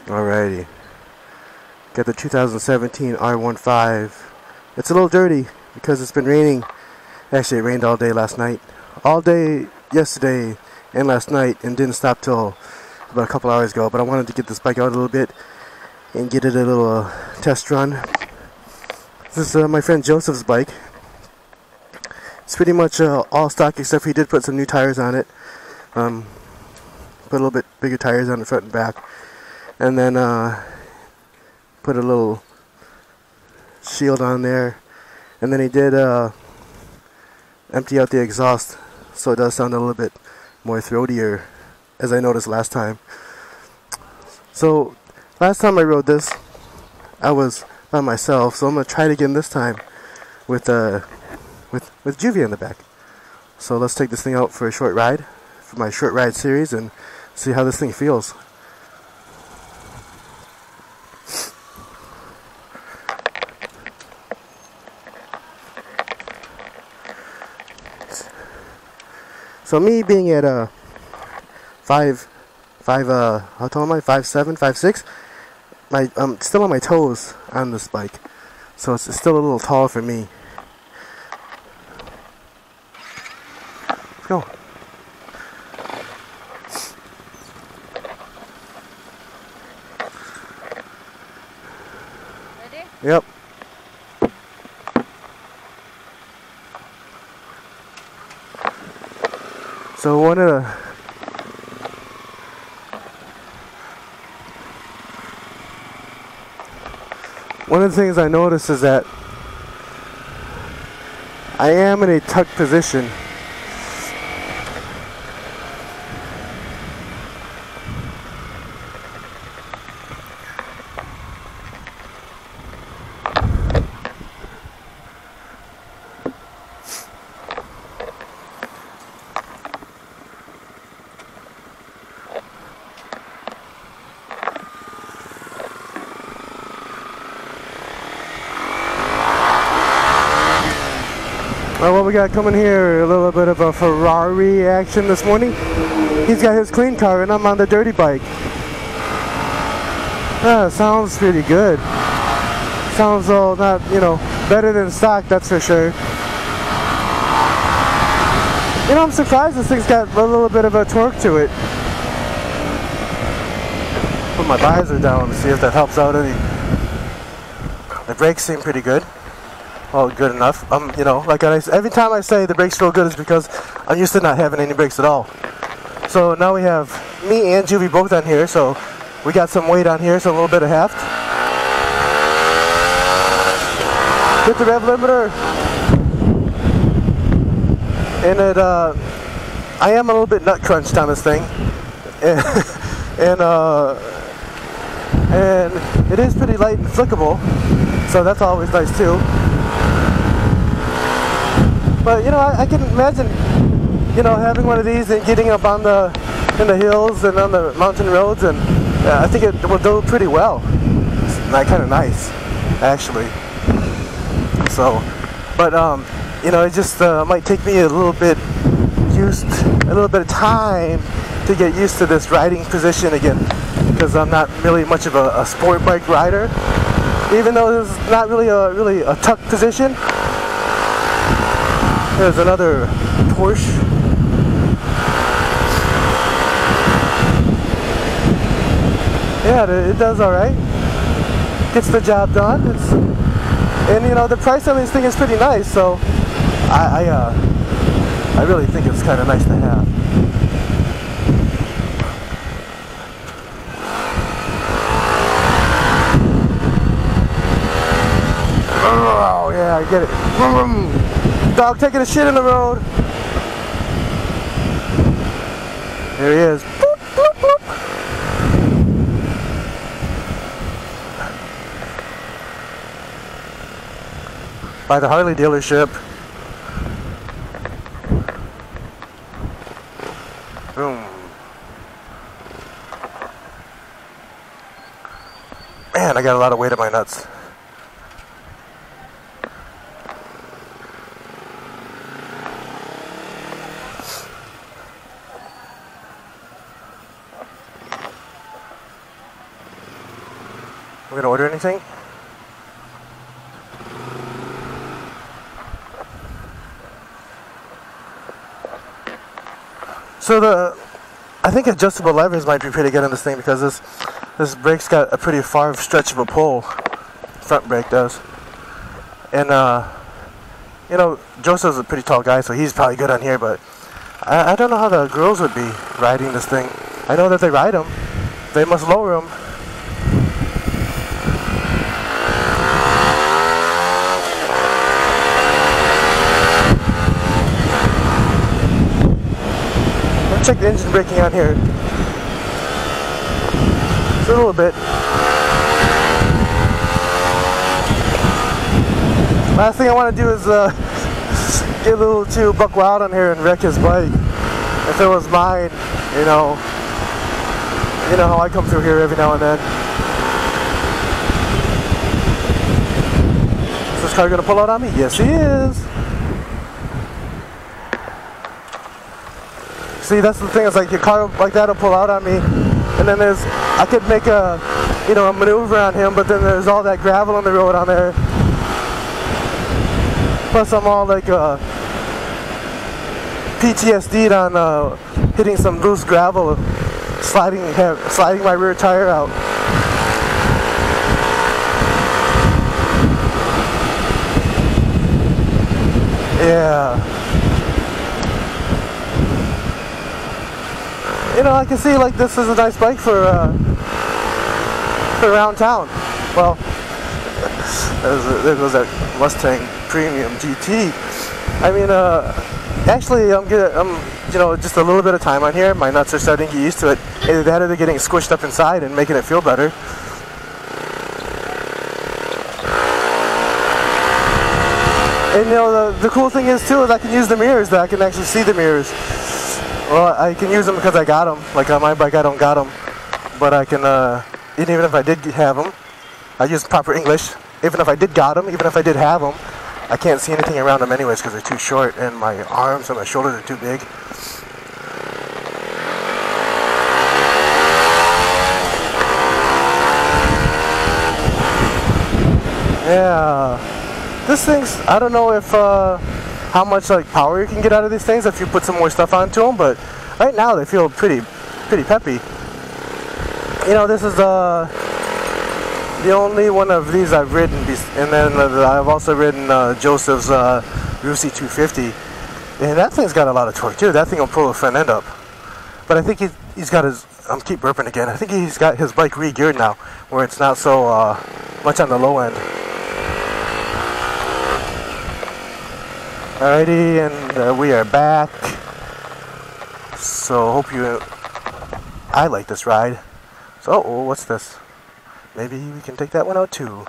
Alrighty. Got the 2017 R15. It's a little dirty because it's been raining. Actually, it rained all day last night. All day yesterday and last night, and didn't stop till about a couple hours ago. But I wanted to get this bike out a little bit and get it a little test run. This is my friend Joseph's bike. It's pretty much all stock, except for he did put some new tires on it. Put a little bit bigger tires on the front and back. And then put a little shield on there. And then he did empty out the exhaust, so it does sound a little bit more throatier, as I noticed last time. So last time I rode this, I was by myself, so I'm gonna try it again this time with Juvy in the back. So let's take this thing out for a short ride, for my short ride series, and see how this thing feels. So me being at how tall am I? 5'7", 5'6". I'm still on my toes on this bike, so it's still a little tall for me. Let's go. Ready? Yep. So one of the things I noticed is that I am in a tucked position. Well, what we got coming here, a little bit of a Ferrari action this morning. He's got his clean car and I'm on the dirty bike. Sounds pretty good. Sounds not, better than stock, that's for sure. I'm surprised this thing's got a little bit of a torque to it. Put my visor down to see if that helps out any. The brakes seem pretty good. Oh, good enough. Like every time I say the brakes feel good is because I'm used to not having any brakes at all. So now we have me and Juvy both on here, so we got some weight on here, so a little bit of heft. Hit the rev limiter. And I am a little bit nut crunched on this thing. And it is pretty light and flickable, so that's always nice too. But I can imagine, having one of these and getting up in the hills and on the mountain roads, and I think it will do pretty well. It's kind of nice, actually. So, but it just might take me a little bit of time to get used to this riding position again, because I'm not really much of a sport bike rider, even though this is not really a tucked position. There's another Porsche. Yeah, it does all right. Gets the job done. And the price on this thing is pretty nice, so I really think it's kind of nice to have. Oh yeah, I get it. Dog taking a shit in the road. There he is. Boop, boop, boop. By the Harley dealership. Boom. Man, I got a lot of weight on my nuts. We're gonna order anything? So I think adjustable levers might be pretty good on this thing because this brake's got a pretty far stretch of a pull. Front brake does. And you know, Joseph's a pretty tall guy, so he's probably good on here, but I don't know how the girls would be riding this thing. I know that they ride them. They must lower them. Let's check the engine braking on here. It's a little bit. Last thing I want to do is get a little too buck wild on here and wreck his bike. If it was mine, you know how I come through here every now and then. Is this car gonna pull out on me? Yes, he is. See, that's the thing. It's like your car like that'll pull out on me, and then I could make a maneuver on him, but then there's all that gravel on the road on there. Plus, I'm all like PTSD'd on hitting some loose gravel, sliding my rear tire out. Yeah. You know, I can see like this is a nice bike for around town. Well, there goes that Mustang Premium GT. I mean, actually, I'm just a little bit of time on here. My nuts are starting to get used to it. Either that or they're getting squished up inside and making it feel better. And you know, the cool thing is too is I can use the mirrors. That I can actually see the mirrors. Well, I can use them because I got them. Like on my bike, I don't got them, but I can. Even if I did have them, I use proper English. Even if I did got them, even if I did have them, I can't see anything around them anyways because they're too short, and my arms and my shoulders are too big. Yeah, this thing's. I don't know if how much like power you can get out of these things if you put some more stuff onto them, but right now they feel pretty peppy. You know, this is the only one of these I've ridden, and then I've also ridden Joseph's Rusi 250, and that thing's got a lot of torque too. That thing will pull the front end up. But I think he's got his. I'm keep burping again. I think he's got his bike re-geared now, where it's not so much on the low end. Alrighty, and we are back. So hope I like this ride. So, what's this? Maybe we can take that one out too.